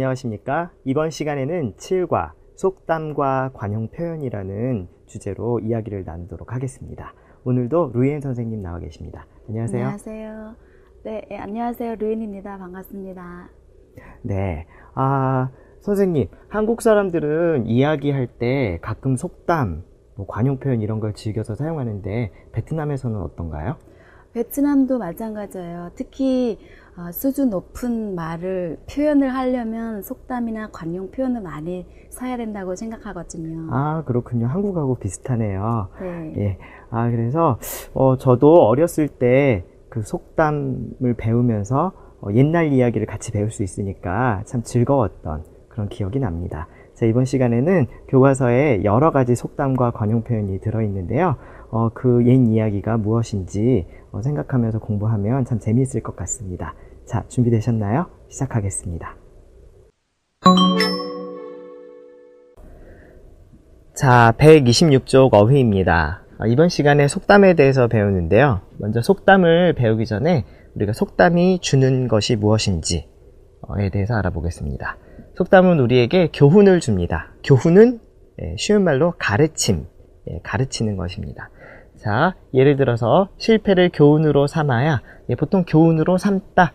안녕하십니까? 이번 시간에는 칠과 속담과 관용 표현이라는 주제로 이야기를 나누도록 하겠습니다. 오늘도 루이엔 선생님 나와 계십니다. 안녕하세요. 안녕하세요. 네, 안녕하세요. 루이엔입니다. 반갑습니다. 네. 선생님, 한국 사람들은 이야기할 때 가끔 속담, 관용 표현 이런 걸 즐겨서 사용하는데 베트남에서는 어떤가요? 베트남도 마찬가지예요. 특히 수준 높은 말을 표현을 하려면 속담이나 관용 표현을 많이 써야 된다고 생각하거든요. 그렇군요. 한국하고 비슷하네요. 네. 예. 그래서 저도 어렸을 때 그 속담을 배우면서 옛날 이야기를 같이 배울 수 있으니까 참 즐거웠던 그런 기억이 납니다. 자, 이번 시간에는 교과서에 여러 가지 속담과 관용 표현이 들어있는데요. 그 옛 이야기가 무엇인지 생각하면서 공부하면 참 재미있을 것 같습니다. 자, 준비되셨나요? 시작하겠습니다. 자, 126쪽 어휘입니다. 이번 시간에 속담에 대해서 배우는데요. 먼저 속담을 배우기 전에 우리가 속담이 주는 것이 무엇인지에 대해서 알아보겠습니다. 속담은 우리에게 교훈을 줍니다. 교훈은 쉬운 말로 가르침, 가르치는 것입니다. 자, 예를 들어서 실패를 교훈으로 삼아야, 보통 교훈으로 삼다,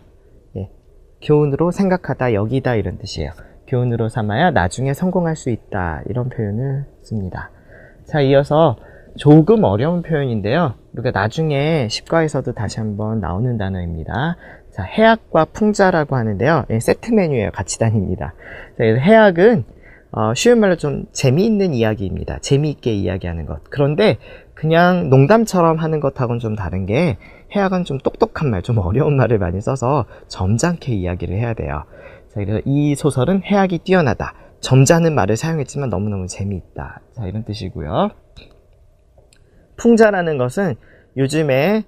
교훈으로 생각하다, 여기다 이런 뜻이에요. 교훈으로 삼아야 나중에 성공할 수 있다, 이런 표현을 씁니다. 자, 이어서 조금 어려운 표현인데요. 우리가 나중에 십과에서도 다시 한번 나오는 단어입니다. 자, 해악과 풍자라고 하는데요. 세트 메뉴예요. 같이 다닙니다. 자, 해악은 쉬운 말로 좀 재미있는 이야기입니다. 재미있게 이야기하는 것. 그런데 그냥 농담처럼 하는 것하고는 좀 다른 게, 해악은 좀 똑똑한 말, 좀 어려운 말을 많이 써서 점잖게 이야기를 해야 돼요. 자, 그래서 이 소설은 해악이 뛰어나다. 점잖은 말을 사용했지만 너무너무 재미있다. 자, 이런 뜻이고요. 풍자라는 것은 요즘에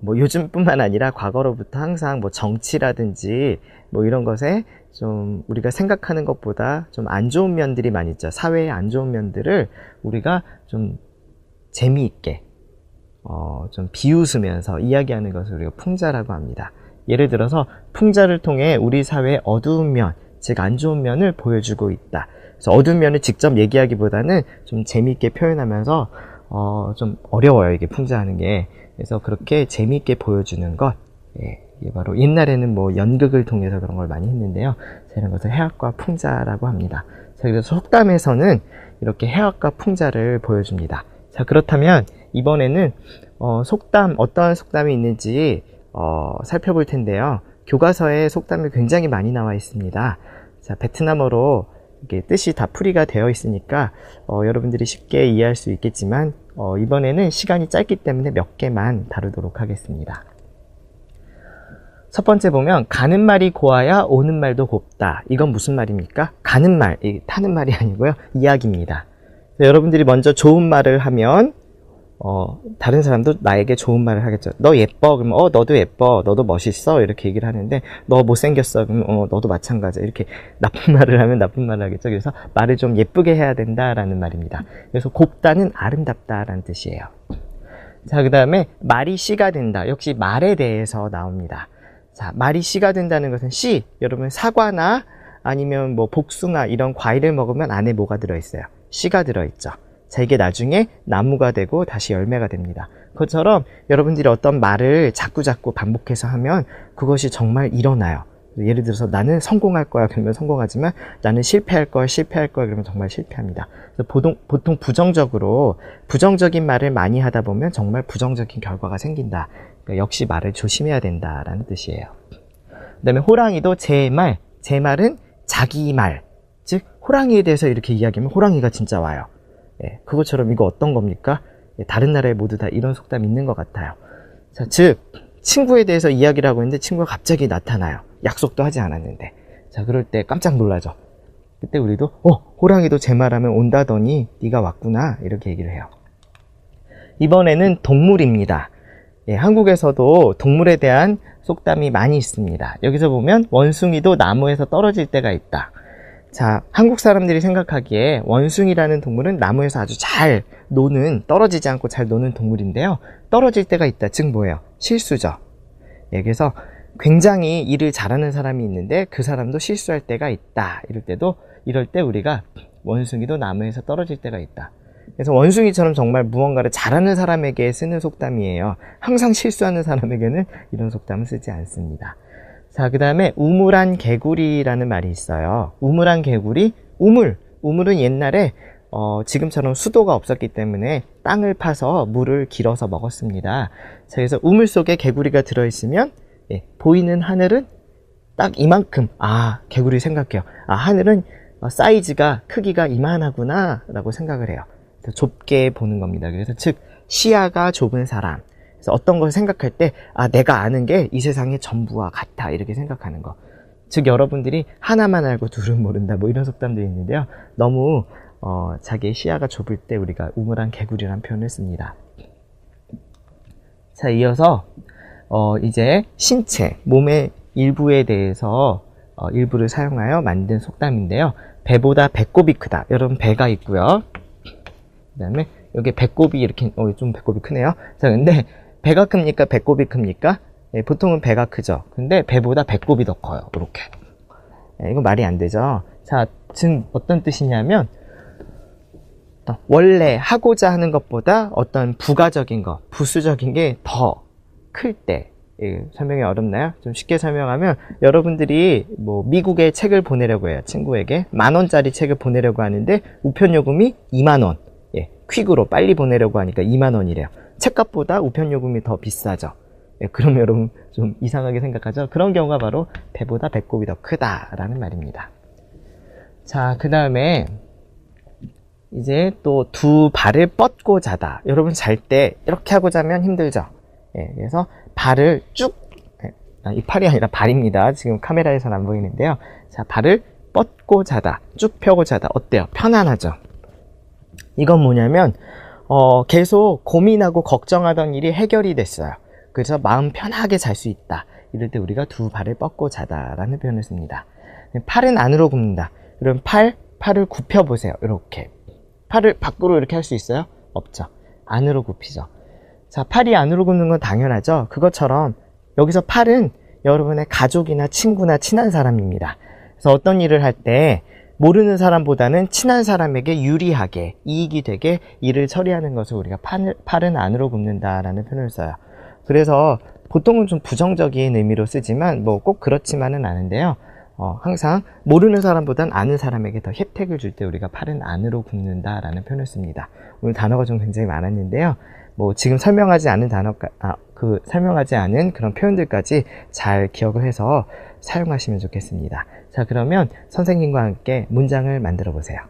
요즘뿐만 아니라 과거로부터 항상 정치라든지 이런 것에 좀 우리가 생각하는 것보다 좀 안 좋은 면들이 많이 있죠. 사회의 안 좋은 면들을 우리가 좀 재미있게 좀 비웃으면서 이야기하는 것을 우리가 풍자라고 합니다. 예를 들어서 풍자를 통해 우리 사회의 어두운 면, 즉 안 좋은 면을 보여주고 있다. 그래서 어두운 면을 직접 얘기하기보다는 좀 재미있게 표현하면서 좀 어려워요, 이게 풍자하는 게. 그래서 그렇게 재미있게 보여주는 것, 이게 바로 옛날에는 연극을 통해서 그런 걸 많이 했는데요. 이런 것을 해악과 풍자라고 합니다. 자, 그래서 속담에서는 이렇게 해악과 풍자를 보여줍니다. 자, 그렇다면 이번에는 속담, 어떠한 속담이 있는지 살펴볼 텐데요. 교과서에 속담이 굉장히 많이 나와 있습니다. 자, 베트남어로 이게 뜻이 다 풀이가 되어 있으니까 여러분들이 쉽게 이해할 수 있겠지만 이번에는 시간이 짧기 때문에 몇 개만 다루도록 하겠습니다. 첫 번째 보면 가는 말이 고와야 오는 말도 곱다. 이건 무슨 말입니까? 가는 말, 타는 말이 아니고요. 이야기입니다. 여러분들이 먼저 좋은 말을 하면 다른 사람도 나에게 좋은 말을 하겠죠. 너 예뻐? 그러면 너도 예뻐. 너도 멋있어? 이렇게 얘기를 하는데, 너 못생겼어? 그러면 너도 마찬가지야. 이렇게 나쁜 말을 하면 나쁜 말을 하겠죠. 그래서 말을 좀 예쁘게 해야 된다라는 말입니다. 그래서 곱다는 아름답다라는 뜻이에요. 자, 그 다음에 말이 씨가 된다. 역시 말에 대해서 나옵니다. 자, 말이 씨가 된다는 것은 씨, 여러분 사과나 아니면 복숭아 이런 과일을 먹으면 안에 뭐가 들어있어요? 씨가 들어있죠. 자, 이게 나중에 나무가 되고 다시 열매가 됩니다. 그것처럼 여러분들이 어떤 말을 자꾸자꾸 반복해서 하면 그것이 정말 일어나요. 예를 들어서 나는 성공할 거야 그러면 성공하지만 나는 실패할 거야 그러면 정말 실패합니다. 그래서 보통 부정적인 말을 많이 하다 보면 정말 부정적인 결과가 생긴다. 그러니까 역시 말을 조심해야 된다라는 뜻이에요. 그 다음에 호랑이도 제 말은 자기 말, 즉 호랑이에 대해서 이렇게 이야기하면 호랑이가 진짜 와요. 그것처럼 이거 어떤 겁니까? 다른 나라에 모두 다 이런 속담이 있는 것 같아요. 자, 즉 친구에 대해서 이야기를 하고 있는데 친구가 갑자기 나타나요. 약속도 하지 않았는데. 자, 그럴 때 깜짝 놀라죠. 그때 우리도 호랑이도 제 말하면 온다더니 네가 왔구나 이렇게 얘기를 해요. 이번에는 동물입니다. 한국에서도 동물에 대한 속담이 많이 있습니다. 여기서 보면 원숭이도 나무에서 떨어질 때가 있다. 자, 한국 사람들이 생각하기에 원숭이라는 동물은 나무에서 아주 잘 노는, 떨어지지 않고 잘 노는 동물인데요. 떨어질 때가 있다. 즉 뭐예요? 실수죠. 그래서 굉장히 일을 잘하는 사람이 있는데 그 사람도 실수할 때가 있다. 이럴 때 우리가 원숭이도 나무에서 떨어질 때가 있다. 그래서 원숭이처럼 정말 무언가를 잘하는 사람에게 쓰는 속담이에요. 항상 실수하는 사람에게는 이런 속담을 쓰지 않습니다. 자, 그 다음에 우물안 개구리라는 말이 있어요. 우물안 개구리, 우물은 옛날에 지금처럼 수도가 없었기 때문에 땅을 파서 물을 길어서 먹었습니다. 자, 그래서 우물 속에 개구리가 들어있으면 보이는 하늘은 딱 이만큼, 개구리 생각해요. 하늘은 사이즈가, 크기가 이만하구나 라고 생각을 해요. 그래서 좁게 보는 겁니다. 그래서 즉 시야가 좁은 사람, 그래서 어떤 것을 생각할 때 내가 아는 게 이 세상의 전부와 같아 이렇게 생각하는 거. 즉 여러분들이 하나만 알고 둘은 모른다 뭐 이런 속담도 있는데요. 너무 자기의 시야가 좁을 때 우리가 우물안 개구리라는 표현을 씁니다. 자, 이어서 이제 신체, 몸의 일부에 대해서 일부를 사용하여 만든 속담인데요. 배보다 배꼽이 크다. 여러분 배가 있고요. 그 다음에 여기 배꼽이 이렇게 좀 배꼽이 크네요. 자, 근데 배가 큽니까? 배꼽이 큽니까? 보통은 배가 크죠. 근데 배보다 배꼽이 더 커요. 이렇게. 이거 말이 안 되죠. 자, 지금 어떤 뜻이냐면 원래 하고자 하는 것보다 어떤 부가적인 것, 부수적인 게 더 클 때. 설명이 어렵나요? 좀 쉽게 설명하면 여러분들이 뭐 미국에 책을 보내려고 해요. 친구에게 10,000원짜리 책을 보내려고 하는데 우편요금이 20,000원. 퀵으로 빨리 보내려고 하니까 20,000원이래요. 책값보다 우편요금이 더 비싸죠. 그럼 여러분 좀 이상하게 생각하죠? 그런 경우가 바로 배보다 배꼽이 더 크다라는 말입니다. 자, 그 다음에 이제 또 두 발을 뻗고 자다. 여러분 잘 때 이렇게 하고 자면 힘들죠? 그래서 발을 쭉, 이 팔이 아니라 발입니다. 지금 카메라에서는 안 보이는데요. 자, 발을 뻗고 자다. 쭉 펴고 자다. 어때요? 편안하죠? 이건 뭐냐면 계속 고민하고 걱정하던 일이 해결이 됐어요. 그래서 마음 편하게 잘 수 있다. 이럴 때 우리가 두 발을 뻗고 자다라는 표현을 씁니다. 팔은 안으로 굽는다. 그럼 팔을 굽혀 보세요. 이렇게. 팔을 밖으로 이렇게 할 수 있어요? 없죠. 안으로 굽히죠. 자, 팔이 안으로 굽는 건 당연하죠. 그것처럼 여기서 팔은 여러분의 가족이나 친구나 친한 사람입니다. 그래서 어떤 일을 할 때 모르는 사람보다는 친한 사람에게 유리하게, 이익이 되게 일을 처리하는 것을 우리가 팔은 안으로 굽는다라는 표현을 써요. 그래서 보통은 좀 부정적인 의미로 쓰지만 뭐 꼭 그렇지만은 않은데요. 항상 모르는 사람보단 아는 사람에게 더 혜택을 줄 때 우리가 팔은 안으로 굽는다라는 표현을 씁니다. 오늘 단어가 좀 굉장히 많았는데요. 뭐 지금 설명하지 않은 설명하지 않은 그런 표현들까지 잘 기억을 해서 사용하시면 좋겠습니다. 자, 그러면 선생님과 함께 문장을 만들어 보세요.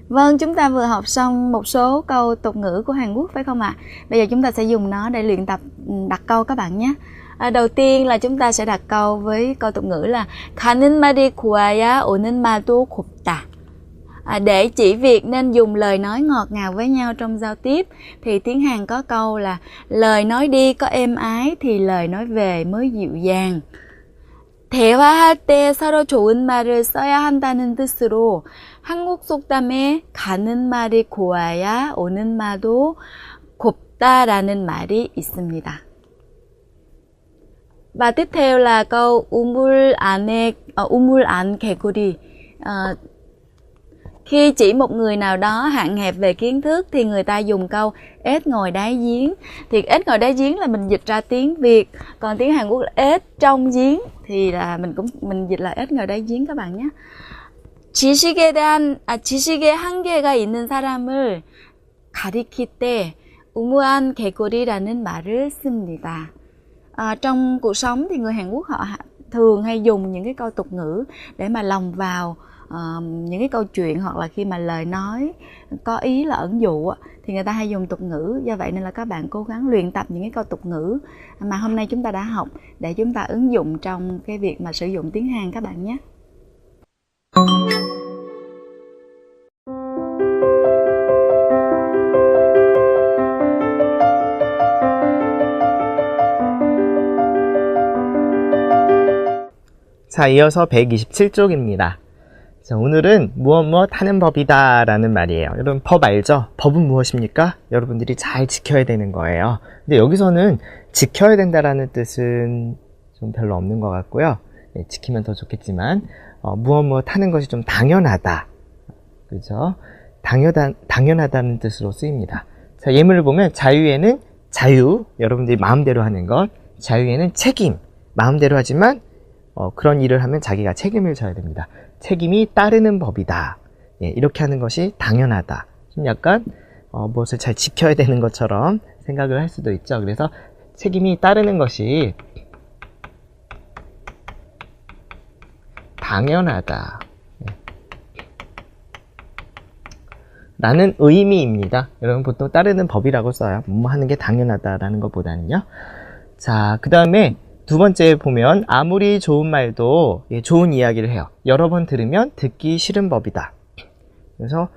Vâng, chúng ta vừa học xong một số câu tục ngữ của Hàn Quốc phải không ạ? Bây giờ chúng ta sẽ dùng nó để luyện tập đặt câu các bạn nhé. Đầu tiên là chúng ta sẽ đặt câu với câu tục ngữ là 가는 말이 고와야 오는 말도 곱다. Để chỉ việc nên dùng lời nói ngọt ngào với nhau trong giao tiếp thì tiếng Hàn có câu là lời nói đi có êm ái thì lời nói về mới dịu dàng. 대화할 때 서로 좋은 말을 써야 한다는 뜻으로 한국 속담에 가는 말이 고와야 오는 말도 곱다라는 말이 있습니다. Và tiếp theo là câu 우물 안 개구리. Khi chỉ một người nào đó hạn hẹp về kiến thức thì người ta dùng câu ếch ngồi đáy giếng. Thì ếch ngồi đáy giếng là mình dịch ra tiếng Việt, còn tiếng Hàn Quốc là ếch trong giếng thì là mình dịch là ếch ngồi đáy giếng các bạn nhé. 지식에 한계가 있는 사람을 가리킬 때 우무한 개구리라는 말을 씁니다. Trong cuộc sống thì người Hàn Quốc họ thường hay dùng những cái câu tục ngữ để mà lồng vào những cái câu chuyện, hoặc là khi mà lời nói có ý là ẩn dụ thì người ta hay dùng tục ngữ. Do vậy nên là các bạn cố gắng luyện tập những cái câu tục ngữ mà hôm nay chúng ta đã học để chúng ta ứng dụng trong cái việc mà sử dụng tiếng Hàn các bạn nhé. 자, 이어서 127쪽입니다. 자, 오늘은 무엇 하는 법이다 라는 말이에요. 여러분 법 알죠? 법은 무엇입니까? 여러분들이 잘 지켜야 되는 거예요. 근데 여기서는 지켜야 된다라는 뜻은 좀 별로 없는 것 같고요. 네, 지키면 더 좋겠지만 무엇 하는 것이 좀 당연하다. 그죠? 당연하다는 뜻으로 쓰입니다. 자, 예문을 보면 자유에는 자유, 여러분들이 마음대로 하는 것, 자유에는 책임, 마음대로 하지만 그런 일을 하면 자기가 책임을 져야 됩니다. 책임이 따르는 법이다. 예, 이렇게 하는 것이 당연하다. 좀 약간 무엇을 잘 지켜야 되는 것처럼 생각을 할 수도 있죠. 그래서 책임이 따르는 것이 당연하다. 예. 라는 의미입니다. 여러분 보통 따르는 법이라고 써요. 뭐 하는 게 당연하다라는 것보다는요. 자, 그 다음에 두 번째 보면 아무리 좋은 말도 좋은 이야기를 해요. 여러 번 들으면 듣기 싫은 법이다. 그래서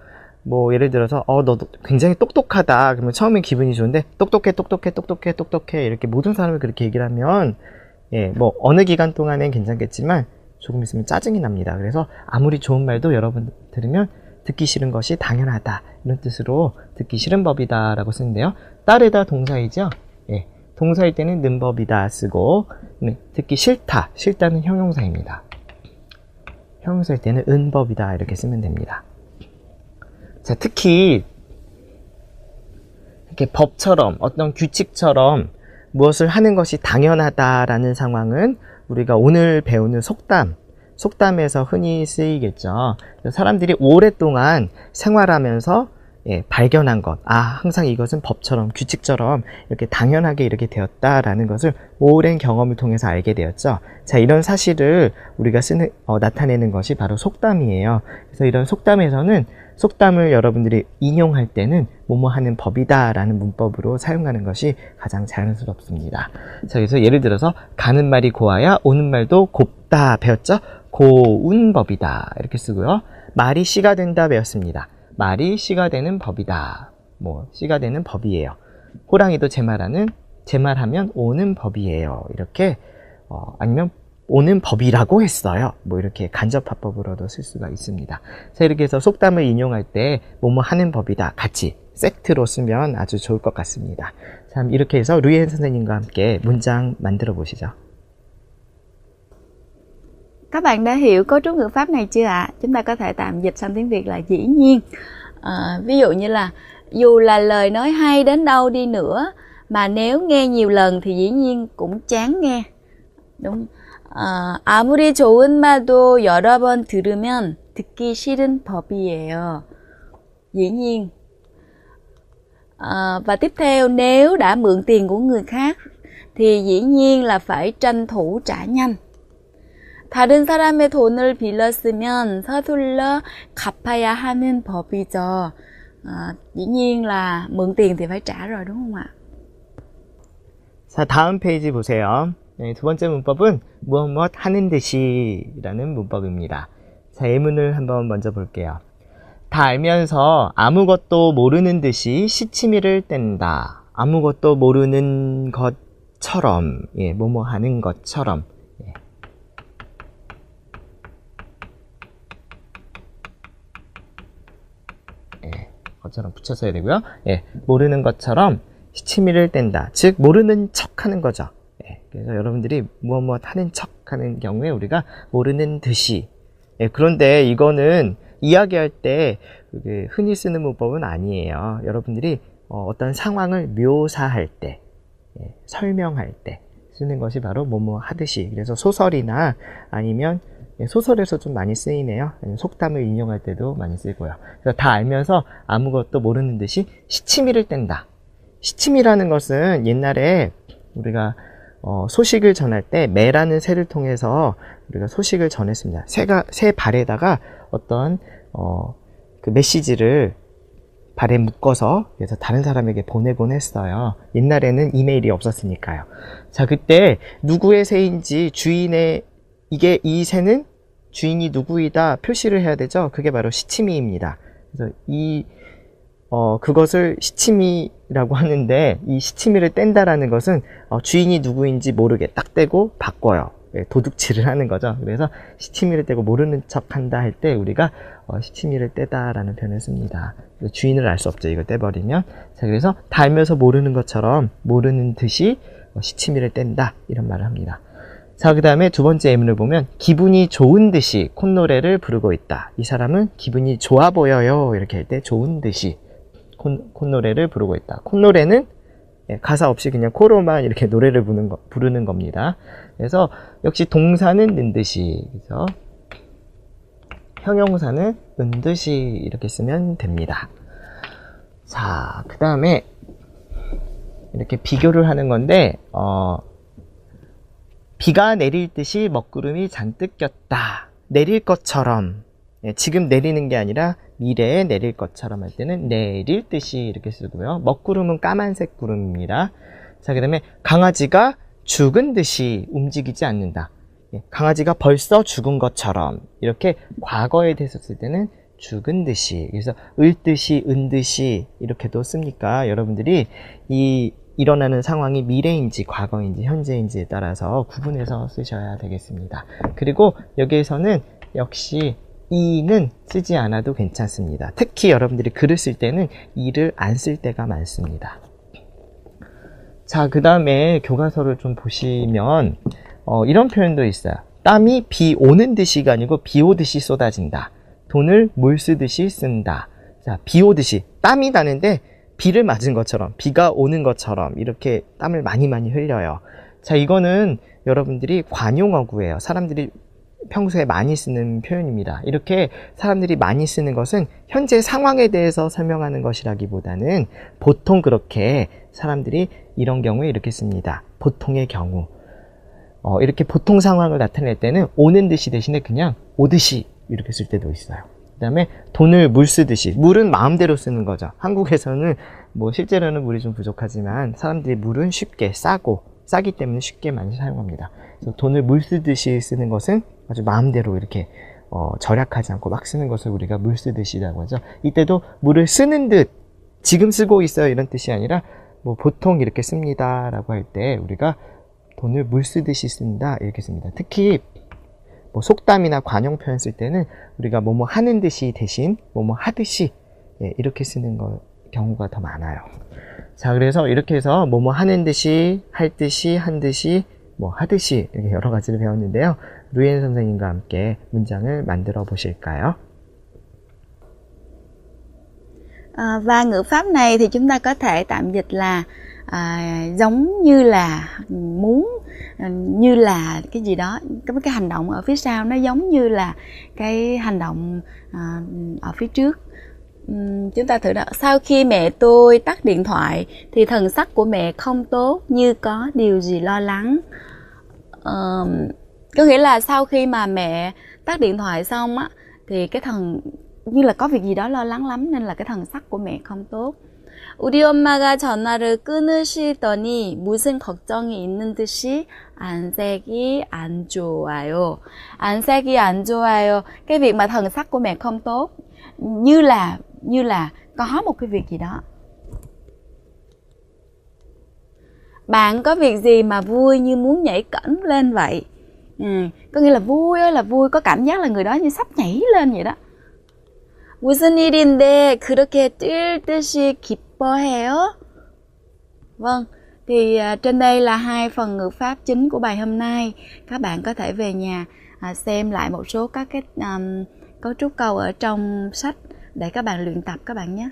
뭐 예를 들어서 너 굉장히 똑똑하다. 그러면 처음엔 기분이 좋은데 똑똑해 이렇게 모든 사람을 그렇게 얘기를 하면 뭐 어느 기간 동안엔 괜찮겠지만 조금 있으면 짜증이 납니다. 그래서 아무리 좋은 말도 여러 번 들으면 듣기 싫은 것이 당연하다. 이런 뜻으로 듣기 싫은 법이다 라고 쓰는데요. 따르다 동사이죠. 예. 동사일 때는 는법이다 쓰고 듣기 싫다는 형용사입니다. 형용사일 때는 은법이다 이렇게 쓰면 됩니다. 자, 특히 이렇게 법처럼 어떤 규칙처럼 무엇을 하는 것이 당연하다라는 상황은 우리가 오늘 배우는 속담에서 흔히 쓰이겠죠. 사람들이 오랫동안 생활하면서 발견한 것, 항상 이것은 법처럼 규칙처럼 이렇게 당연하게 이렇게 되었다라는 것을 오랜 경험을 통해서 알게 되었죠. 자, 이런 사실을 우리가 나타내는 것이 바로 속담이에요. 그래서 이런 속담에서는 속담을 여러분들이 인용할 때는 뭐뭐 하는 법이다라는 문법으로 사용하는 것이 가장 자연스럽습니다. 자, 그래서 예를 들어서 가는 말이 고와야 오는 말도 곱다 배웠죠? 고운 법이다 이렇게 쓰고요. 말이 씨가 된다 배웠습니다. 말이 씨가 되는 법이다. 씨가 되는 법이에요. 호랑이도 제 말하면 오는 법이에요. 이렇게, 아니면 오는 법이라고 했어요. 이렇게 간접화법으로도 쓸 수가 있습니다. 자, 이렇게 해서 속담을 인용할 때, 뭐뭐 하는 법이다. 같이, 세트로 쓰면 아주 좋을 것 같습니다. 참, 이렇게 해서 루이엔 선생님과 함께 문장 만들어 보시죠. Các bạn đã hiểu cấu trúc ngữ pháp này chưa ạ? Chúng ta có thể tạm dịch sang tiếng Việt là dĩ nhiên. Ví dụ như là dù là lời nói hay đến đâu đi nữa mà nếu nghe nhiều lần thì dĩ nhiên cũng chán nghe. Đúng. 아무리 좋은 말도 여러 번 들으면 듣기 싫은 법이에요. Dĩ nhiên. Và tiếp theo, nếu đã mượn tiền của người khác thì dĩ nhiên là phải tranh thủ trả nhanh. 다른 사람의 돈을 빌렸으면 서둘러 갚아야 하는 법이죠. Dĩ nhiên là mượn tiền thì phải trả rồi đúng không ạ? 자, 다음 페이지 보세요. 두 번째 문법은 무엇 하는 듯이 라는 문법입니다. 자, 예문을 한번 먼저 볼게요. 다 알면서 아무것도 모르는 듯이 시치미를 뗀다. 아무것도 모르는 것처럼, 뭐뭐 하는 것처럼. 것처럼 붙여서야 되고요. 모르는 것처럼 시치미를 뗀다. 즉 모르는 척하는 거죠. 그래서 여러분들이 무엇 하는 척하는 경우에 우리가 모르는 듯이. 그런데 이거는 이야기할 때 흔히 쓰는 문법은 아니에요. 여러분들이 어떤 상황을 묘사할 때, 설명할 때 쓰는 것이 바로 뭐뭐 하듯이. 그래서 소설이나 아니면 소설에서 좀 많이 쓰이네요. 속담을 인용할 때도 많이 쓰이고요. 그래서 다 알면서 아무것도 모르는 듯이 시치미를 뗀다. 시치미라는 것은 옛날에 우리가 소식을 전할 때 매라는 새를 통해서 우리가 소식을 전했습니다. 새 발에다가 어떤 그 메시지를 발에 묶어서 그래서 다른 사람에게 보내곤 했어요. 옛날에는 이메일이 없었으니까요. 자, 그때 누구의 새인지 이 새는 주인이 누구이다 표시를 해야 되죠. 그게 바로 시치미입니다. 그래서 그것을 시치미라고 하는데 이 시치미를 뗀다라는 것은 주인이 누구인지 모르게 딱 떼고 바꿔요. 도둑질을 하는 거죠. 그래서 시치미를 떼고 모르는 척 한다 할 때 우리가 시치미를 떼다 라는 표현을 씁니다. 주인을 알 수 없죠. 이거 떼버리면. 자, 그래서 다 알면서 모르는 것처럼 모르는 듯이 시치미를 뗀다 이런 말을 합니다. 자, 그 다음에 두 번째 예문을 보면 기분이 좋은 듯이 콧노래를 부르고 있다. 이 사람은 기분이 좋아 보여요. 이렇게 할 때 좋은 듯이 콧노래를 부르고 있다. 콧노래는 가사 없이 그냥 코로만 이렇게 노래를 부르는 겁니다. 그래서 역시 동사는 는 듯이, 그래서 형용사는 은 듯이 이렇게 쓰면 됩니다. 자, 그 다음에 이렇게 비교를 하는 건데 비가 내릴 듯이 먹구름이 잔뜩 꼈다. 내릴 것처럼, 지금 내리는 게 아니라 미래에 내릴 것처럼 할 때는 내릴 듯이 이렇게 쓰고요. 먹구름은 까만색 구름입니다. 자, 그 다음에 강아지가 죽은 듯이 움직이지 않는다. 강아지가 벌써 죽은 것처럼, 이렇게 과거에 대했을 때는 죽은 듯이, 그래서 을 듯이, 은 듯이 이렇게도 씁니까? 여러분들이 일어나는 상황이 미래인지 과거인지 현재인지에 따라서 구분해서 쓰셔야 되겠습니다. 그리고 여기에서는 역시 이는 쓰지 않아도 괜찮습니다. 특히 여러분들이 글을 쓸 때는 이를 안 쓸 때가 많습니다. 자, 그 다음에 교과서를 좀 보시면 이런 표현도 있어요. 땀이 비 오는 듯이가 아니고 비 오듯이 쏟아진다. 돈을 물 쓰듯이 쓴다. 자, 비 오듯이, 땀이 나는데 비를 맞은 것처럼, 비가 오는 것처럼 이렇게 땀을 많이 흘려요. 자, 이거는 여러분들이 관용어구예요. 사람들이 평소에 많이 쓰는 표현입니다. 이렇게 사람들이 많이 쓰는 것은 현재 상황에 대해서 설명하는 것이라기보다는 보통 그렇게 사람들이 이런 경우에 이렇게 씁니다. 보통의 경우. 이렇게 보통 상황을 나타낼 때는 오는 듯이 대신에 그냥 오듯이 이렇게 쓸 때도 있어요. 그 다음에 돈을 물 쓰듯이, 물은 마음대로 쓰는 거죠. 한국에서는 뭐 실제로는 물이 좀 부족하지만 사람들이 물은 쉽게 싸기 때문에 쉽게 많이 사용합니다. 그래서 돈을 물 쓰듯이 쓰는 것은 아주 마음대로 이렇게 절약하지 않고 막 쓰는 것을 우리가 물 쓰듯이라고 하죠. 이때도 물을 쓰는 듯, 지금 쓰고 있어요 이런 뜻이 아니라 뭐 보통 이렇게 씁니다 라고 할 때 우리가 돈을 물 쓰듯이 쓴다 이렇게 씁니다. 특히 뭐 속담이나 관용 표현 쓸 때는 우리가 뭐뭐 하는 듯이 대신 뭐뭐 하듯이 이렇게 쓰는 경우가 더 많아요. 자, 그래서 이렇게 해서 뭐뭐 하는 듯이, 할 듯이, 한 듯이, 뭐 하듯이 이렇게 여러 가지를 배웠는데요. 루엔 선생님과 함께 문장을 만들어 보실까요? Và ngữ pháp này thì chúng ta có thể tạm dịch là giống như là, muốn, như là cái gì đó, cái hành động ở phía sau nó giống như là cái hành động ở phía trước. Chúng ta thử đó. Sau khi mẹ tôi tắt điện thoại thì thần sắc của mẹ không tốt, như có điều gì lo lắng. Có nghĩa là sau khi mà mẹ tắt điện thoại xong á thì cái như là có việc gì đó lo lắng lắm nên là cái thần sắc của mẹ không tốt. 우리 엄마가 전화를 끊으시더니 무슨 걱정이 있는 듯이 안색이 안 좋아요. 안색이 안 좋아요. Cái việc mà thần sắc của mẹ không tốt, như là có một cái việc gì đó. Bạn có việc gì mà vui như muốn nhảy cẫng lên vậy? Có nghĩa là vui, có cảm giác là người đó như sắp nhảy lên vậy đó. 무슨 일인데 그렇게 뛸 듯이 기뻐해요? Vâng, thì trên đây là hai phần ngữ pháp chính của bài hôm nay. Các bạn có thể về nhà xem lại một số các cái cấu trúc câu ở trong sách để các bạn luyện tập các bạn nhé.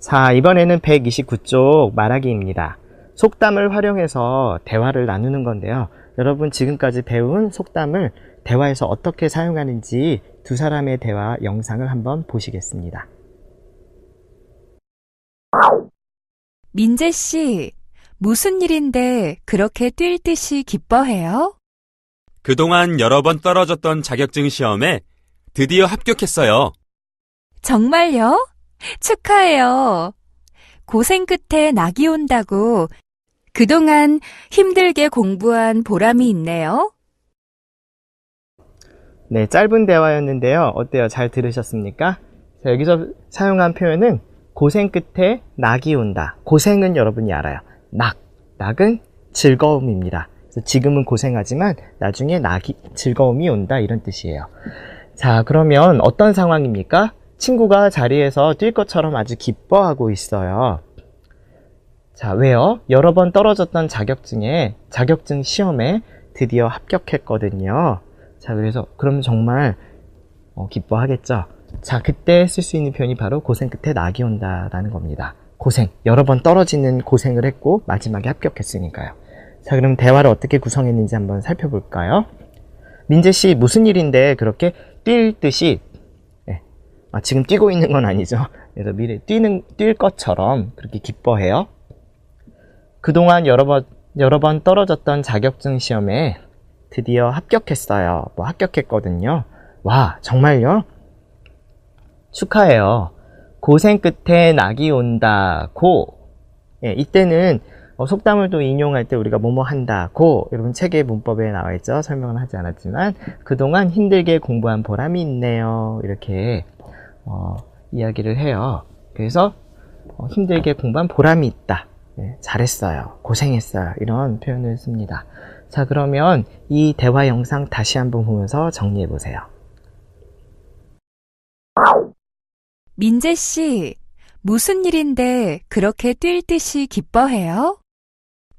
자, 이번에는 129쪽 말하기입니다. 속담을 활용해서 대화를 나누는 건데요. 여러분 지금까지 배운 속담을 대화에서 어떻게 사용하는지 두 사람의 대화 영상을 한번 보시겠습니다. 민재 씨, 무슨 일인데 그렇게 뛸 듯이 기뻐해요? 그동안 여러 번 떨어졌던 자격증 시험에 드디어 합격했어요. 정말요? 축하해요. 고생 끝에 낙이 온다고 그동안 힘들게 공부한 보람이 있네요. 네, 짧은 대화였는데요. 어때요? 잘 들으셨습니까? 자, 여기서 사용한 표현은 고생 끝에 낙이 온다. 고생은 여러분이 알아요. 낙 낙은 즐거움입니다. 그래서 지금은 고생하지만 나중에 즐거움이 온다 이런 뜻이에요. 자, 그러면 어떤 상황입니까? 친구가 자리에서 뛸 것처럼 아주 기뻐하고 있어요. 자, 왜요? 여러 번 떨어졌던 자격증 시험에 드디어 합격했거든요. 자, 그래서 그럼 정말 기뻐하겠죠. 자, 그때 쓸 수 있는 표현이 바로 고생 끝에 낙이 온다라는 겁니다. 고생, 여러 번 떨어지는 고생을 했고 마지막에 합격했으니까요. 자, 그럼 대화를 어떻게 구성했는지 한번 살펴볼까요? 민재씨, 무슨 일인데 그렇게 뛸 듯이, 지금 뛰고 있는 건 아니죠. 그래서 미래 뛸 것처럼 그렇게 기뻐해요. 그동안 여러 번 떨어졌던 자격증 시험에 드디어 합격했어요. 합격했거든요. 와, 정말요? 축하해요. 고생 끝에 낙이 온다고. 이때는 속담을 또 인용할 때 우리가 뭐뭐 한다고, 여러분 책의 문법에 나와 있죠. 설명은 하지 않았지만 그동안 힘들게 공부한 보람이 있네요. 이렇게 이야기를 해요. 그래서 힘들게 공부한 보람이 있다. 잘했어요. 고생했어요. 이런 표현을 씁니다. 자, 그러면 이 대화 영상 다시 한번 보면서 정리해 보세요. 민재씨, 무슨 일인데 그렇게 뛸 듯이 기뻐해요?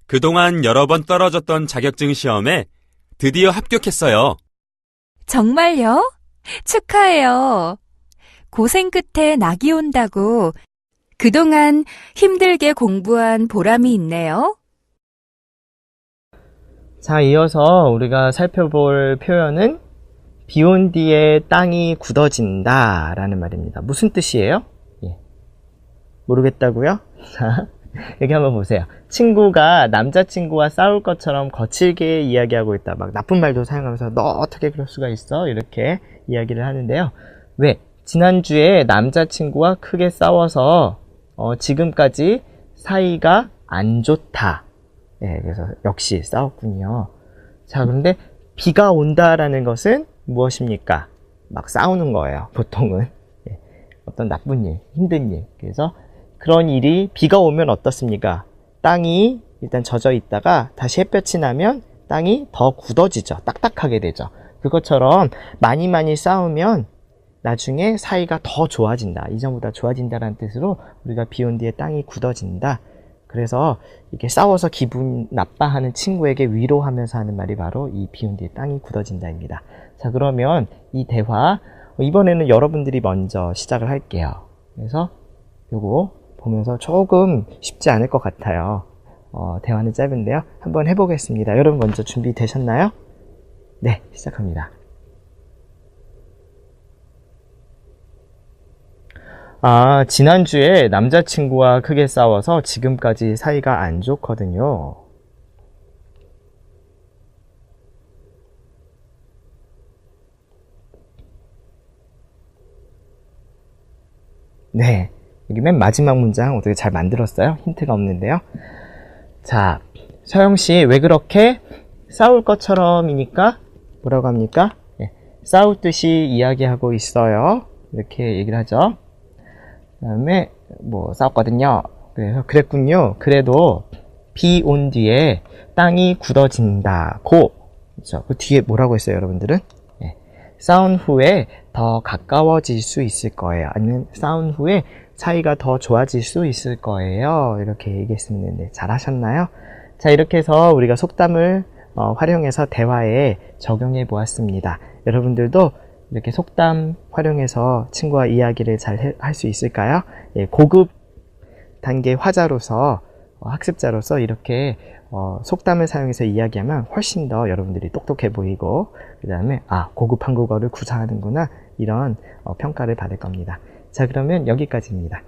그동안 여러 번 떨어졌던 자격증 시험에 드디어 합격했어요. 정말요? 축하해요. 고생 끝에 낙이 온다고 그동안 힘들게 공부한 보람이 있네요. 자, 이어서 우리가 살펴볼 표현은 비 온 뒤에 땅이 굳어진다 라는 말입니다. 무슨 뜻이에요? 모르겠다고요? 자, 여기 한번 보세요. 친구가 남자친구와 싸울 것처럼 거칠게 이야기하고 있다. 막 나쁜 말도 사용하면서 너 어떻게 그럴 수가 있어? 이렇게 이야기를 하는데요. 왜? 지난주에 남자친구와 크게 싸워서 지금까지 사이가 안 좋다. 그래서 역시 싸웠군요. 자, 그런데 비가 온다라는 것은 무엇입니까? 막 싸우는 거예요. 보통은. 어떤 나쁜 일, 힘든 일. 그래서 그런 일이 비가 오면 어떻습니까? 땅이 일단 젖어 있다가 다시 햇볕이 나면 땅이 더 굳어지죠. 딱딱하게 되죠. 그것처럼 많이 싸우면 나중에 사이가 더 좋아진다. 이전보다 좋아진다라는 뜻으로 우리가 비 온 뒤에 땅이 굳어진다. 그래서 이렇게 싸워서 기분 나빠하는 친구에게 위로하면서 하는 말이 바로 이 비 온 뒤에 땅이 굳어진다입니다. 자, 그러면 이 대화 이번에는 여러분들이 먼저 시작을 할게요. 그래서 요거 보면서 조금 쉽지 않을 것 같아요. 대화는 짧은데요. 한번 해보겠습니다. 여러분 먼저 준비되셨나요? 네, 시작합니다. 지난주에 남자친구와 크게 싸워서 지금까지 사이가 안 좋거든요. 네, 여기 맨 마지막 문장 어떻게 잘 만들었어요? 힌트가 없는데요. 자, 서영씨, 왜 그렇게 싸울 것처럼이니까 뭐라고 합니까? 싸울 듯이 이야기하고 있어요. 이렇게 얘기를 하죠. 그 다음에 싸웠거든요. 그래서 그랬군요. 그래도 비 온 뒤에 땅이 굳어진다고. 그렇죠? 그 뒤에 뭐라고 했어요, 여러분들은? 싸운 후에 더 가까워질 수 있을 거예요. 아니면 싸운 후에 사이가 더 좋아질 수 있을 거예요. 이렇게 얘기했습니다. 잘하셨나요? 자, 이렇게 해서 우리가 속담을 활용해서 대화에 적용해 보았습니다. 여러분들도 이렇게 속담 활용해서 친구와 이야기를 잘 할 수 있을까요? 고급 단계 화자로서 학습자로서 이렇게 속담을 사용해서 이야기하면 훨씬 더 여러분들이 똑똑해 보이고, 그 다음에 고급 한국어를 구사하는구나, 이런 평가를 받을 겁니다. 자, 그러면 여기까지입니다.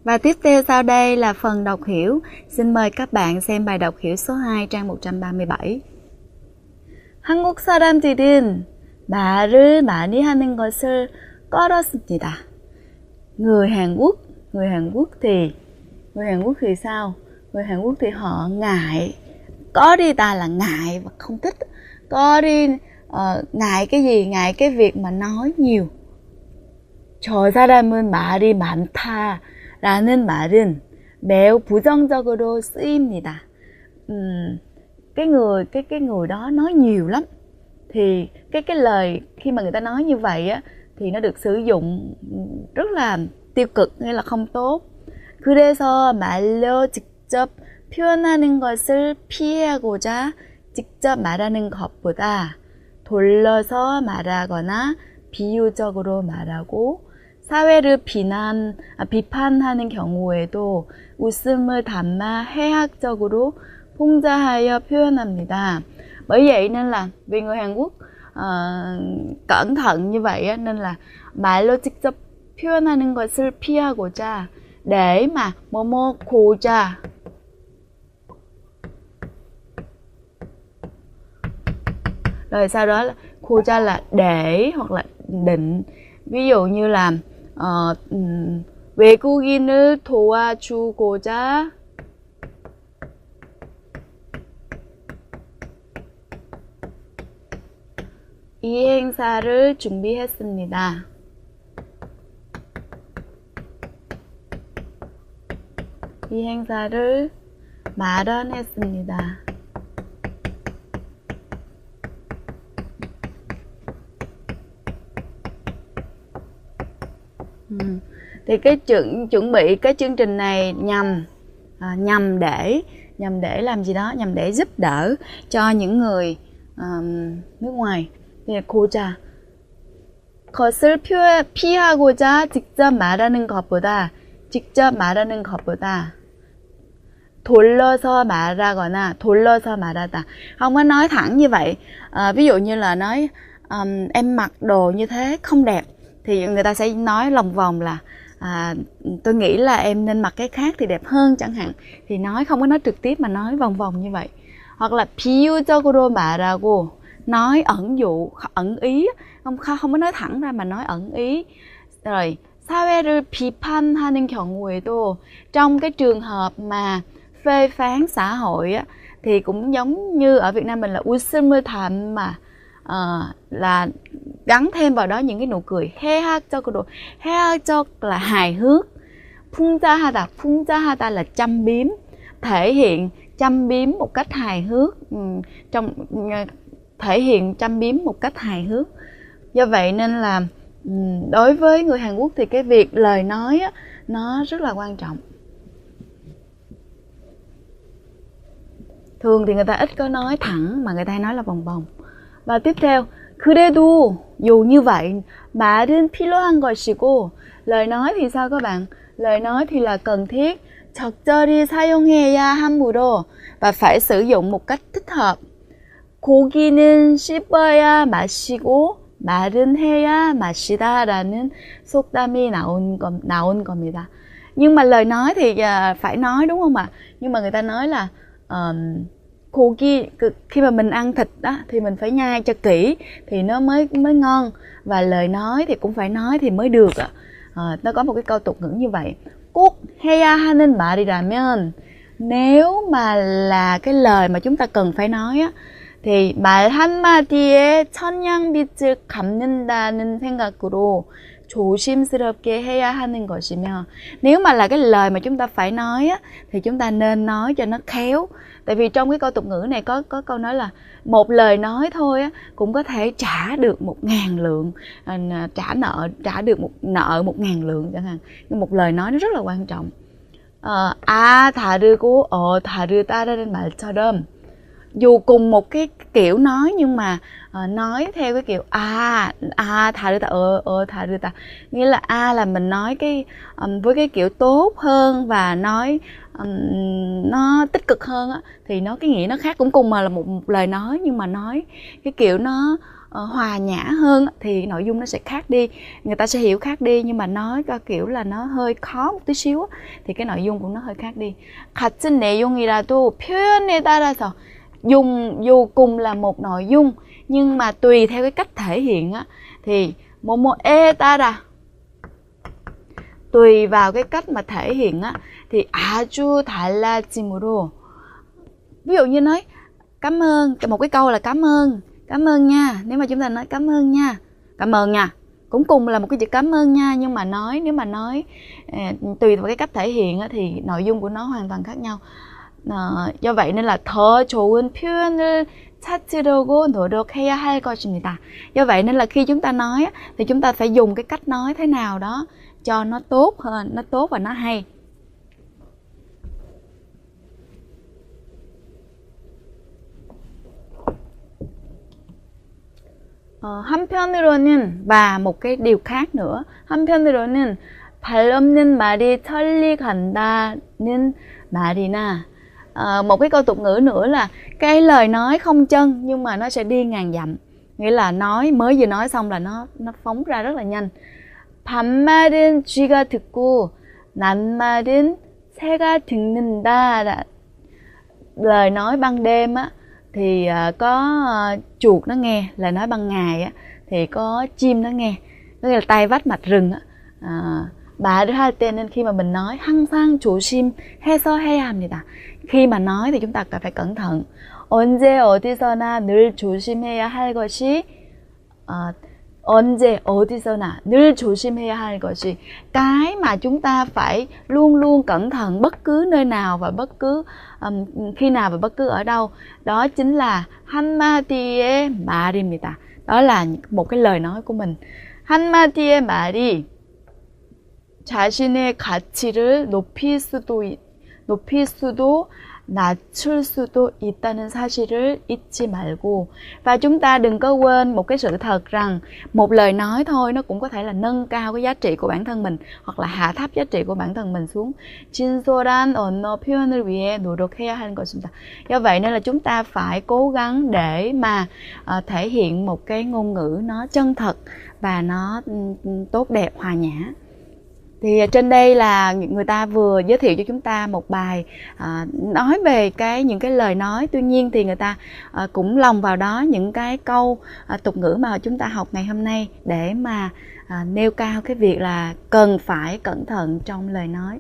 Và tiếp theo sau đây là phần đọc hiểu. Xin mời các bạn xem bài đọc hiểu số 2 trang 137. 한국 사람들은 말을 많이 하는 것을 꺼렸습니다. Người Hàn Quốc thì sao? Người Hàn Quốc thì họ ngại. Có đi ta là ngại và không thích. Có đi ngại cái gì? Ngại cái việc mà nói nhiều. 저 사람은 말이 많다. 라는 말은 매우 부정적으로 쓰입니다. Cái người đó nói nhiều lắm. Thì cái lời khi mà người ta nói như vậy á thì nó được sử dụng rất là tiêu cực, nghĩa là không tốt. 그래서 말로 직접 표현하는 것을 피하고자 직접 말하는 것보다 돌려서 말하거나 비유적으로 말하고 사회를 비판하는 경우에도 웃음을 담아 해학적으로 풍자하여 표현합니다. Bởi vậy nên là vì người Hàn Quốc cẩn thận như vậy nên là 말로 직접 표현하는 것을 피하고자 để mà 뭐뭐 고자 rồi sau đó là 고자 là để hoặc là định. ví dụ như là 외국인을 도와주고자 이 행사를 준비했습니다. 이 행사를 마련했습니다. Thì cái chuẩn bị cái chương trình này nhằm để làm gì đó, nhằm để giúp đỡ cho những người nước ngoài. Thì 고자 것을 피하고자 직접 말하는 것보다 돌려서 말하다. Không có nói thẳng như vậy. Ví dụ như là nói em mặc đồ như thế không đẹp thì người ta sẽ nói lòng vòng là tôi nghĩ là em nên mặc cái khác thì đẹp hơn chẳng hạn. Thì nói không có nói trực tiếp mà nói vòng vòng như vậy. Hoặc là 비유적으로 말하고, nói ẩn dụ, ẩn ý, không có nói thẳng ra mà nói ẩn ý. Rồi 사회를 비판하는 경우에도, trong cái trường hợp mà phê phán xã hội á, thì cũng giống như ở Việt Nam mình là 웃음을 담아, là gắn thêm vào đó những cái nụ cười. 해학적으로, 해학적 là hài hước. 풍자하다 là châm biếm, thể hiện châm biếm một cách hài hước, thể hiện châm biếm một cách hài hước. Do vậy nên là đối với người Hàn Quốc thì cái việc lời nói á, nó rất là quan trọng. Thường thì người ta ít có nói thẳng mà người ta hay nói là vòng vòng. Và tiếp theo, 그래도, dù như vậy, 말은 필요한 것이고, lời nói thì sao các bạn? Lời nói thì là cần thiết, 적절히 사용해야 하므로, và phải sử dụng một cách thích hợp. 고기는 씹어야 맛이고, 말은 해야 맛이다라는 속담이 나온 겁니다. Nhưng mà lời nói thì phải nói đúng không ạ? Nhưng mà người ta nói là 고기, khi mà mình ăn thịt đó thì mình phải nhai cho kỹ thì nó mới ngon, và lời nói thì cũng phải nói thì mới được ạ. Nó có một cái câu tục ngữ như vậy. 꼭 해야 하는 말이라면, nếu mà là cái lời mà chúng ta cần phải nói á, thì 말 한마디에 천냥빚을 갚는다는 생각으로 조심스럽게 해야 하는 것이며, nếu mà là cái lời mà chúng ta phải nói á, thì chúng ta nên nói cho nó khéo. Tại vì trong cái câu tục ngữ này có câu nói là một lời nói thôi á, cũng có thể trả được 1.000 lượng, trả được một nợ 1.000 lượng chẳng hạn. Nhưng một lời nói nó rất là quan trọng. 다르고 다르다라는 말처럼, dù cùng một cái kiểu nói nhưng mà nói theo cái kiểu 다르다, 다르다, nghĩa là là mình nói cái với cái kiểu tốt hơn và nói nó tích cực hơn á, thì nó cái nghĩa nó khác. Cũng cùng mà là một lời nói nhưng mà nói cái kiểu nó hòa nhã hơn á, thì nội dung nó sẽ khác đi, người ta sẽ hiểu khác đi. Nhưng mà nói cái kiểu là nó hơi khó một tí xíu á, thì cái nội dung cũng nó hơi khác đi. 같은 내용이라도 표현에 따라서, dù cùng là một nội dung nhưng mà tùy theo cái cách thể hiện á, thì 뭐뭐에 따라, tùy vào cái cách mà thể hiện á, thì 아주 달라짐으로. Ví dụ như nói cảm ơn, một cái câu là cảm ơn nha. Nếu mà chúng ta nói cảm ơn nha, cũng cùng là một cái chữ cảm ơn nha, nhưng mà nếu mà nói tùy vào cái cách thể hiện thì nội dung của nó hoàn toàn khác nhau. Do vậy nên là 더 좋은 표현을 찾으려고 노력해야 할 것입니다. Do vậy nên là khi chúng ta nói thì chúng ta phải dùng cái cách nói thế nào đó cho nó tốt hơn, nó tốt và nó hay. 한편으로는 và một cái điều khác nữa, 한편으로는 발 없는 말이 천리 간다는 말이나 một cái câu tục ngữ nữa là cái lời nói không chân nhưng mà nó sẽ đi ngàn dặm, nghĩa là mới vừa nói xong là nó phóng ra rất là nhanh. 반말은 쥐가 듣고 낱말은 새가 듣는다. Lời nói ban đêm thì có chuột nó nghe, lời nói ban ngày thì có chim nó nghe, đó là tay vách mạch rừng. 말을 할 때는 khi mà mình nói 항상 조심해서 해야 합니다. Khi mà nói thì chúng ta phải cẩn thận. 언제 어디서나 늘 조심해야 할 것이 언제 어디서나 늘 조심해야 할 것이, cái mà chúng ta phải luôn luôn cẩn thận bất cứ nơi nào và bất cứ khi nào và bất cứ ở đâu, đó chính là 한마디의 말입니다. Đó là một cái lời nói của mình. 한마디의 말이 자신의 가치를 높일 수도 낮출 수도 있다는 사실을 잊지 말고. Và chúng ta đừng có quên một cái sự thật rằng một lời nói thôi nó cũng có thể là nâng cao cái giá trị của bản thân mình hoặc là hạ thấp giá trị của bản thân mình xuống. 진솔한 언어 표현을 위해 노력해야 하는 것입니다. Do vậy nên là chúng ta phải cố gắng để mà thể hiện một cái ngôn ngữ nó chân thật và nó tốt đẹp, hòa nhã. Thì trên đây là người ta vừa giới thiệu cho chúng ta một bài nói về những cái lời nói. Tuy nhiên thì người ta cũng lồng vào đó những cái câu tục ngữ mà chúng ta học ngày hôm nay để mà nêu cao cái việc là cần phải cẩn thận trong lời nói.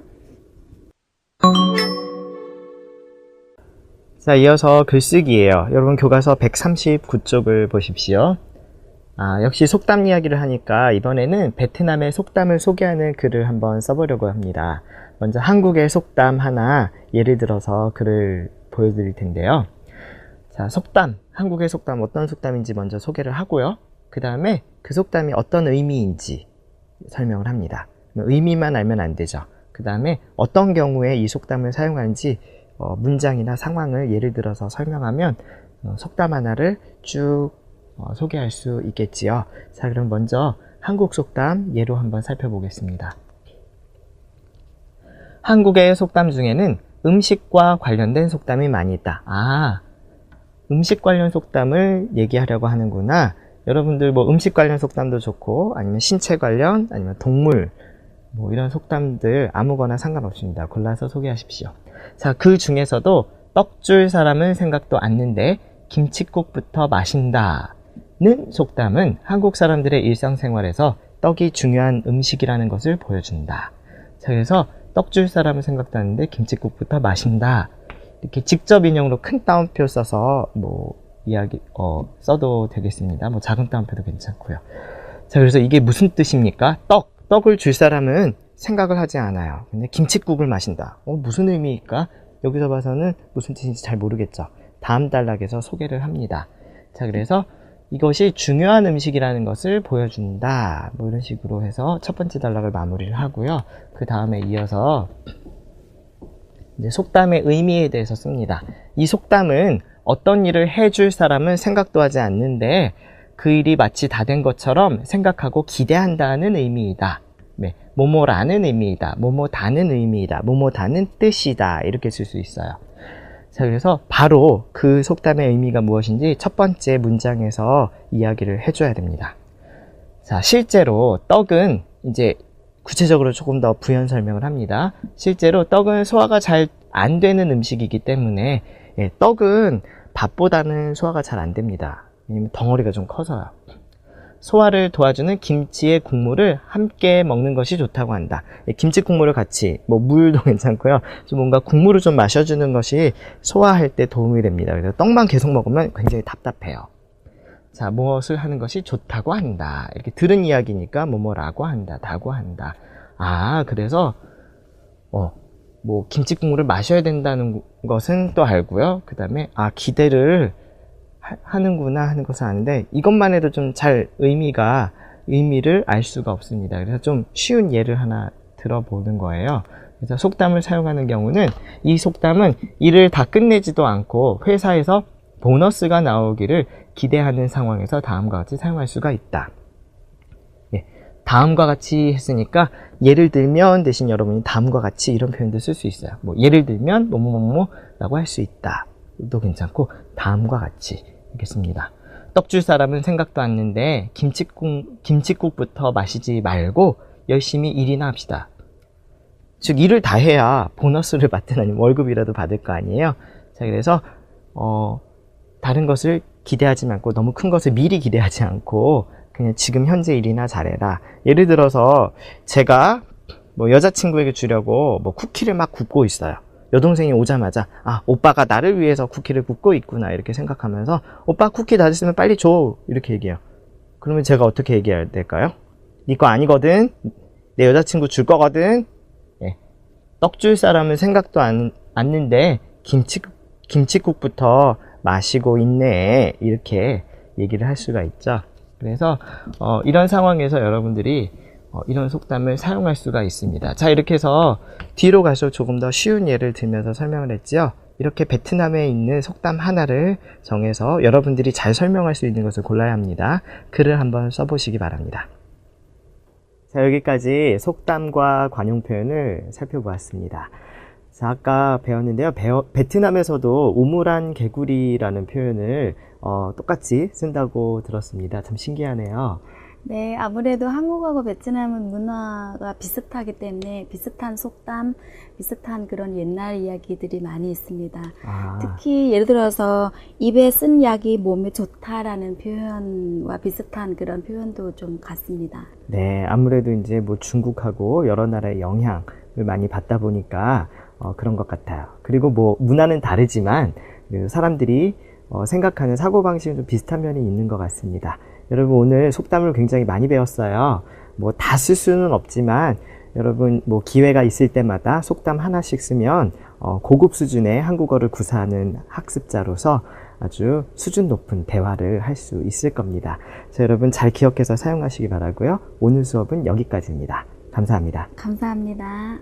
자, 이어서 글쓰기예요. 여러분 교과서 139쪽을 보십시오. 역시 속담 이야기를 하니까 이번에는 베트남의 속담을 소개하는 글을 한번 써보려고 합니다. 먼저 한국의 속담 하나 예를 들어서 글을 보여드릴 텐데요. 자, 속담, 한국의 속담 어떤 속담인지 먼저 소개를 하고요. 그 다음에 그 속담이 어떤 의미인지 설명을 합니다. 의미만 알면 안 되죠. 그 다음에 어떤 경우에 이 속담을 사용하는지 문장이나 상황을 예를 들어서 설명하면 속담 하나를 쭉 소개할 수 있겠지요. 자, 그럼 먼저 한국 속담 예로 한번 살펴보겠습니다. 한국의 속담 중에는 음식과 관련된 속담이 많이 있다. 음식 관련 속담을 얘기하려고 하는구나. 여러분들 뭐 음식 관련 속담도 좋고 아니면 신체 관련 아니면 동물 뭐 이런 속담들 아무거나 상관없습니다. 골라서 소개하십시오. 자, 그 중에서도 떡 줄 사람은 생각도 않는데 김칫국부터 마신다 는 속담은 한국 사람들의 일상생활에서 떡이 중요한 음식이라는 것을 보여준다. 자, 그래서 떡 줄 사람은 생각도 않는데 김칫국부터 마신다. 이렇게 직접 인용으로 큰 따옴표 써서 써도 되겠습니다. 작은 따옴표도 괜찮고요. 자, 그래서 이게 무슨 뜻입니까? 떡을 줄 사람은 생각을 하지 않아요. 근데 김칫국을 마신다. 무슨 의미일까? 여기서 봐서는 무슨 뜻인지 잘 모르겠죠. 다음 단락에서 소개를 합니다. 자, 그래서 이것이 중요한 음식이라는 것을 보여준다. 이런 식으로 해서 첫 번째 단락을 마무리를 하고요. 그 다음에 이어서 이제 속담의 의미에 대해서 씁니다. 이 속담은 어떤 일을 해줄 사람은 생각도 하지 않는데 그 일이 마치 다 된 것처럼 생각하고 기대한다는 의미이다. 뭐뭐라는 의미이다. 뭐뭐다는 의미이다. 뭐뭐다는 뜻이다. 이렇게 쓸 수 있어요. 자, 그래서 바로 그 속담의 의미가 무엇인지 첫 번째 문장에서 이야기를 해줘야 됩니다. 자, 실제로 떡은 이제 구체적으로 조금 더 부연 설명을 합니다. 실제로 떡은 소화가 잘 안 되는 음식이기 때문에 떡은 밥보다는 소화가 잘 안 됩니다. 왜냐면 덩어리가 좀 커서요. 소화를 도와주는 김치의 국물을 함께 먹는 것이 좋다고 한다. 김치 국물을 같이, 물도 괜찮고요. 좀 뭔가 국물을 좀 마셔주는 것이 소화할 때 도움이 됩니다. 그래서 떡만 계속 먹으면 굉장히 답답해요. 자, 무엇을 하는 것이 좋다고 한다. 이렇게 들은 이야기니까 뭐뭐라고 한다, 다고 한다. 아, 그래서 뭐 김치국물을 마셔야 된다는 것은 또 알고요. 그 다음에 기대를 하는구나 하는 것을 아는데, 이것만 해도 좀 잘 의미를 알 수가 없습니다. 그래서 좀 쉬운 예를 하나 들어보는 거예요. 그래서 속담을 사용하는 경우는, 이 속담은 일을 다 끝내지도 않고 회사에서 보너스가 나오기를 기대하는 상황에서 다음과 같이 사용할 수가 있다. 예, 다음과 같이 했으니까 예를 들면 대신 여러분이 다음과 같이 이런 표현도 쓸 수 있어요. 뭐 예를 들면 뭐뭐뭐라고 할 수 있다. 도 괜찮고 다음과 같이 이렇게 씁니다. 떡 줄 사람은 생각도 않는데 김칫국부터 마시지 말고 열심히 일이나 합시다. 즉 일을 다 해야 보너스를 받든 아니면 월급이라도 받을 거 아니에요. 자, 그래서 다른 것을 기대하지 않고, 너무 큰 것을 미리 기대하지 않고 그냥 지금 현재 일이나 잘해라. 예를 들어서 제가 뭐 여자친구에게 주려고 뭐 쿠키를 막 굽고 있어요. 여동생이 오자마자 오빠가 나를 위해서 쿠키를 굽고 있구나 이렇게 생각하면서, 오빠 쿠키 다 됐으면 빨리 줘 이렇게 얘기해요. 그러면 제가 어떻게 얘기해야 될까요? 네 거 아니거든, 내 여자친구 줄 거거든. 떡 줄 사람은 생각도 않는데 김칫국부터 마시고 있네 이렇게 얘기를 할 수가 있죠. 그래서 이런 상황에서 여러분들이 이런 속담을 사용할 수가 있습니다. 자, 이렇게 해서 뒤로 갈수록 조금 더 쉬운 예를 들면서 설명을 했죠. 이렇게 베트남에 있는 속담 하나를 정해서 여러분들이 잘 설명할 수 있는 것을 골라야 합니다. 글을 한번 써보시기 바랍니다. 자, 여기까지 속담과 관용 표현을 살펴보았습니다. 자, 아까 배웠는데요. 베트남에서도 우물안 개구리라는 표현을 똑같이 쓴다고 들었습니다. 참 신기하네요. 네, 아무래도 한국하고 베트남은 문화가 비슷하기 때문에 비슷한 속담, 비슷한 그런 옛날 이야기들이 많이 있습니다. 특히 예를 들어서 입에 쓴 약이 몸에 좋다라는 표현과 비슷한 그런 표현도 좀 같습니다. 네, 아무래도 이제 뭐 중국하고 여러 나라의 영향을 많이 받다 보니까 그런 것 같아요. 그리고 뭐 문화는 다르지만 사람들이 생각하는 사고방식은 좀 비슷한 면이 있는 것 같습니다. 여러분, 오늘 속담을 굉장히 많이 배웠어요. 뭐 다 쓸 수는 없지만 여러분 뭐 기회가 있을 때마다 속담 하나씩 쓰면 고급 수준의 한국어를 구사하는 학습자로서 아주 수준 높은 대화를 할 수 있을 겁니다. 자, 여러분 잘 기억해서 사용하시기 바라고요. 오늘 수업은 여기까지입니다. 감사합니다. 감사합니다.